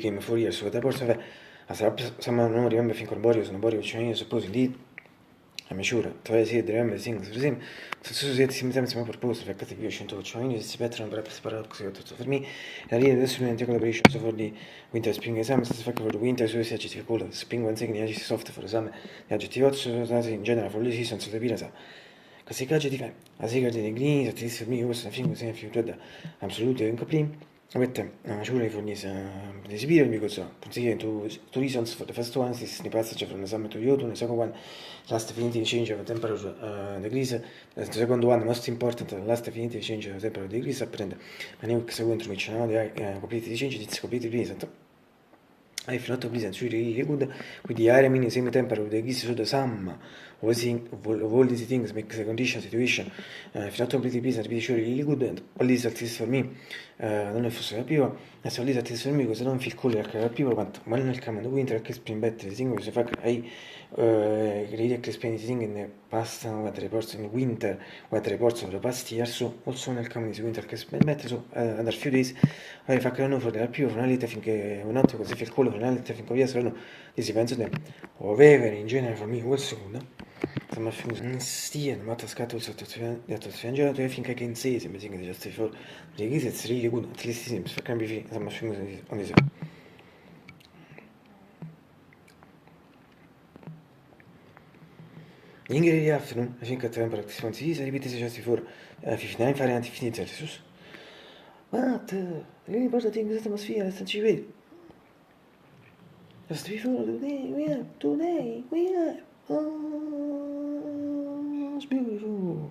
became 4 years. So that person, as someone don't remember think on Boreas and Boreas Chinese, suppose indeed, I'm sure, try to see the remember things. For him, so that sometimes my purpose, the fact that you should to Chinese is better and perhaps for me, la linea adesso non collaboration so for the winter spring esame, stessa fact for the winter so si aggiunge cool, spring one second aggiunge soft for esame, gli aggettivi in general for the season so the pirasa. Così che aggettivi, a sigard di green, at least for me, was a thing saying if you did absolutely incomplete. With sure for this period because considering two reasons. For the first one is the passage from the summer to autumn. The second one, last definitive change of temperature degrees. The second one, most important, last definitive change of temperature degrees. Apprende. Ma ne second which now they are completely changed. It's completely pleasant. If not pleasant, really good. With the area meaning same temperature degrees so the sum of all these things makes the condition situation. If not completely pleasant, be sure really good. And all these at least for me. Non è fosse capivo, e se lì ti fermi cosa non fil cool che capivo quanto ma nel campo winter che spin better thing se fa ai credi che spin thing in pasta what reports in winter what reports of the past year so also nel campo di winter che spin better so under few days ai fa che non for the più una lite finché un attimo così fil cool una lite finché via sono di si penso o vevere in genere for me quel secondo insomma stien ma tascato sotto sfiangiato e finché che in sé mi dice che già stai fuori perché se si righe gut at least sims kann bi insomma on diese Ingrid afternoon I think at temperatuur van 6 ripete se già stai fuori 59 Fahrenheit 15 Celsius what the important thing is the atmosphere is ci vedi just before today we are oh it's beautiful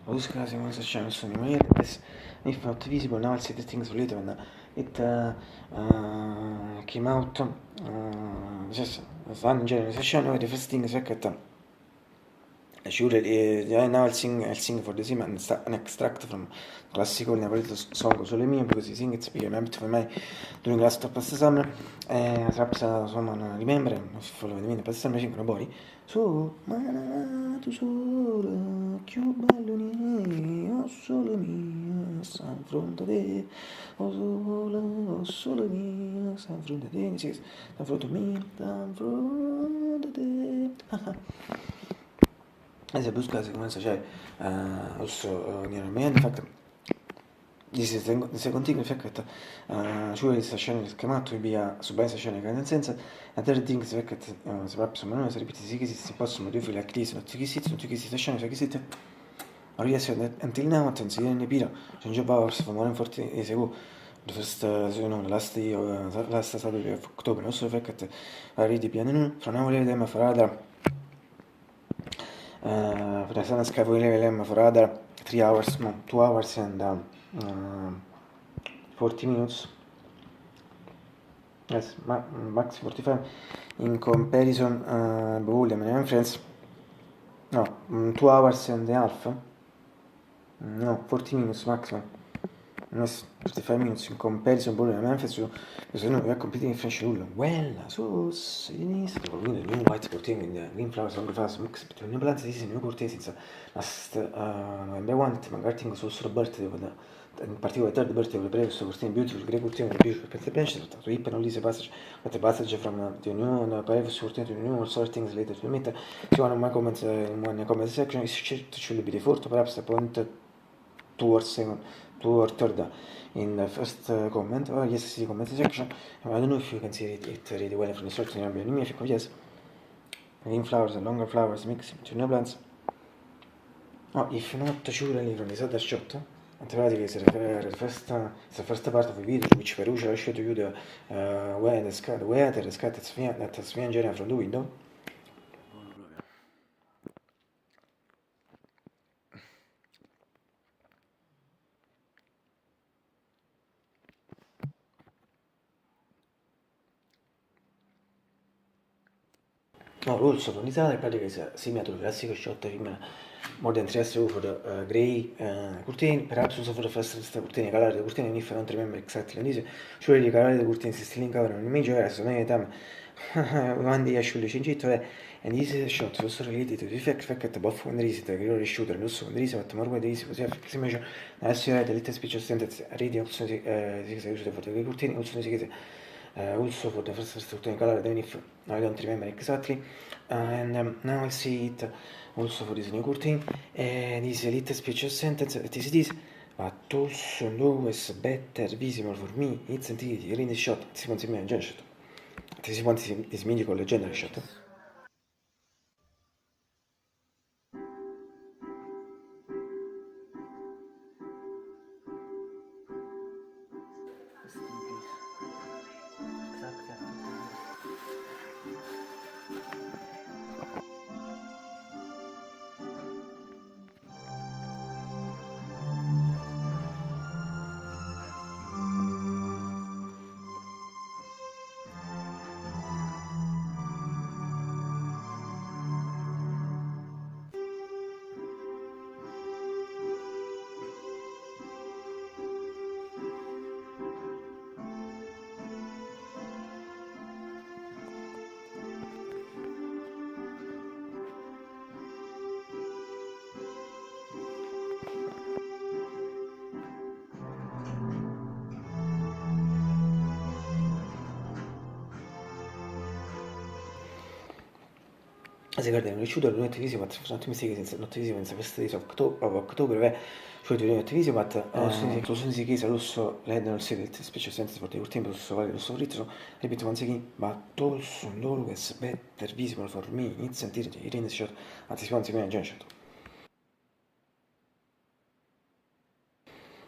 Those guys in one such so anyway this if not visible now I'll see the things later when it came out just fun general session the first thing is that sure now I'll sing for the sim and an extract from classical Napolitan song solo mio because I sing it's been remembered for me during last past summer perhaps someone remember follow the past summer sing body so ma tu sola più bello mio solo mia san fronte te o solo mia san fronte te sì san fronte mia san fronte te as a busca se comienza cioè also near me in fact this is the second thing in fact sure is a scena chiamato via su base scena che nel senso a third thing is that se proprio non si ripete sì che si possono dire la crisi non si scena che si riesce until now attenzione ne pira c'è già powers for more than 40 secondi the first last Saturday of October also the fact that I read the piano from now on them for other for the sun sky for them for other 3 hours no 2 hours and 40 minutes yes max 45 in comparison William and friends no 2 hours and a half no 40 minutes maximum yes 45 minutes in comparison William and Memphis because no we are competing in French rule well so sinistro quindi new white sporting in the green flowers long flowers mix between new plants this is new cortesi senza last number one magari tengo solo birthday in particular third birthday of the previous cortesi beautiful great cortesi beautiful per the bench trattato hip and Lisa passage but the passage from the new and previous cortesi to the new sort things later to meet so one of my comments in one comment section is should be the fourth perhaps the point towards second two or third in the first comment or yes see comment section I don't know if you can see it really well from the search number in if yes green flowers and longer flowers mix between new plants oh if not sure from the other shot automatically it's the first part of the video which Perugia show to you the where the sky that is in general from the window. also von Italia, in pratica is similar to the classic shot film more than 3 hours for the grey curtain, perhaps also for the first curtain, color the curtain, and if I don't remember exactly, and this surely the color the curtain is still in cover on image, so many time one day I should change it, and this shot was related to the fact that buff when there is the real shooter, and also when there is what more when there is, così si measure, adesso the little speech of sentence, reading also si used for the curtain, also si also for the first curtain color, even if I don't remember exactly, and now I see it also for this new curtain, and this little speech of sentence, that is this, but also always better visible for me, it's indeed, in the shot, si può insieme a Gen shot. Si può insieme con legendary shot. Se guardano riuscito al televisivo, ma sono tutti misteri senza televisivo senza first days of October, cioè di televisivo, ma sono sì che also led non si special sense for the tempo so vale lo so ritmo, ripeto once again, but also always better visible for me, it's sentire di in the shot, anzi once again già shot.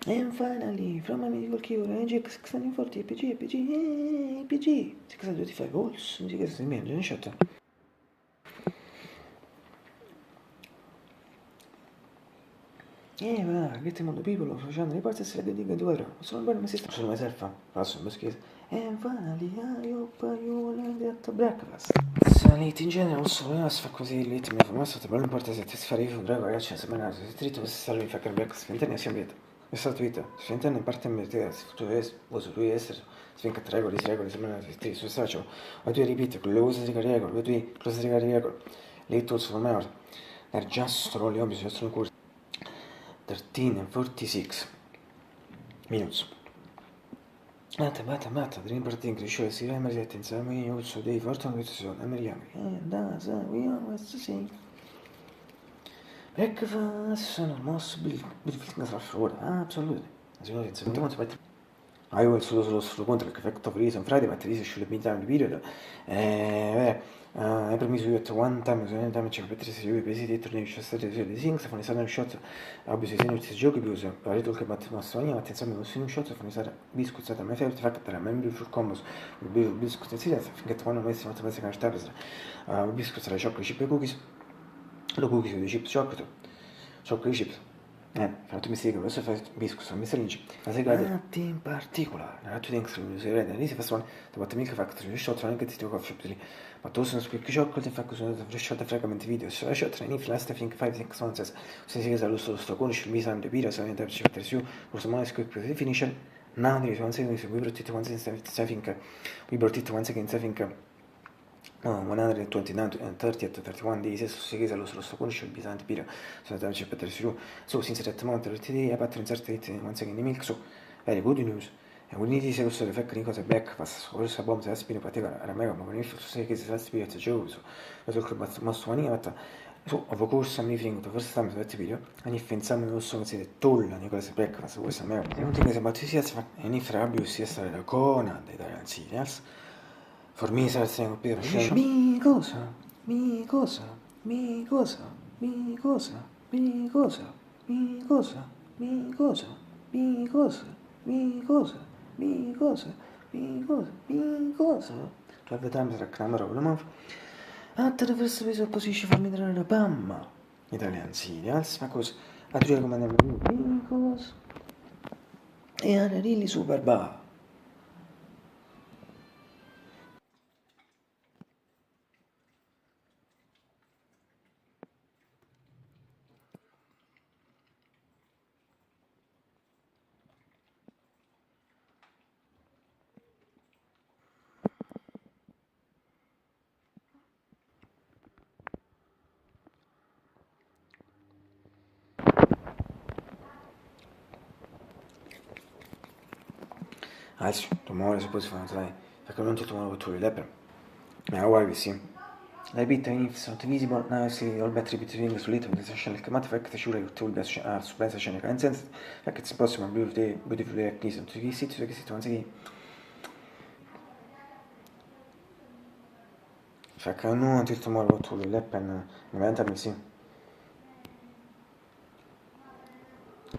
And finally, from a medical cure, NGX 640, PG, 625 volts, musica si meglio, shot. Get mondo people facendo le parti essere di due sono bene messi sono myself passo meschese and finally I hope you will get breakfast salite in genere also si fa così il ritmo ma stato però l'importa se ti fare io drag ragazzi sembra se trito se salve fa che breakfast interni siamo vita è stato vita se interni in parte me te se tu es vuoi tu essere si finché tre regole sembra se ti su saccio ma tu ripeti con le cose di regole tu cose di regole le tu sono me are just rolling on bisogna corso 13 and 46 minutes. Mata, dream parting, crescere, si remere, attenzione, also dei fortune, questi sono americani. We always sing. Breakfast sono most beautiful for absolutely. Secondo me, I will solo contro il effect of reason Friday, but this should be time period. I promise you at one time, ci ripetere se io pesi dietro nei state di things, for a shot, obviously se non si giochi più, se a little bit ma attenzione, non si shot, for a biscuits at my favorite fact that I'm memory for combos, biscuits and cereals, finché one mesi not basic cartapes, biscuits and chocolate chip cookies, lo cookies with chip chocolate chips. Fatemi spiegare, questo fa biscuit, sono messa linci. Ma se guardi in particolare, nella tua things you say red, and this is one the what milk factory shot running at the coffee shop. But also quick chocolate fa così da shot fragment video. So shot in last I think 5-6 months. Se si usa lo sto conosci il misam de pira, se avete per su, forse mai quick definition. Now there is one second we brought it once in I think we brought it once again I think 129 and 30 at 31 days si chiesa lo sto conosce il bisante pira so da c'è per su so since that month today about 30 once again milk so very good news and we need to also the fact that breakfast or some bombs has been particular and mega ma if so che si spiega c'è giù so so che most one but so of course I'm living the first time that video and if in some also si tolla di cosa breakfast was mega non ti che se batti sia and if Rabio sia stare da cona dei Italians for me starts saying mi cosa to have the times that camera of the month attraverso la position for me da Bamma Italian serials ma cosa a tu come mi cosa e era really super ba Alltså, de har det så positivt att jag kan inte ta något tur läppar. Men jag var sim. La bit inizia visible ناس يلبت ريبيتين سوليتو بس عشان الكلمات فكت شو لي تول بس بس عشان كان سنس فكت سبوس ما بده في كنيسة تجي سيت وانسي فكانوا انت تمر طول اللب انا ما انت بنسي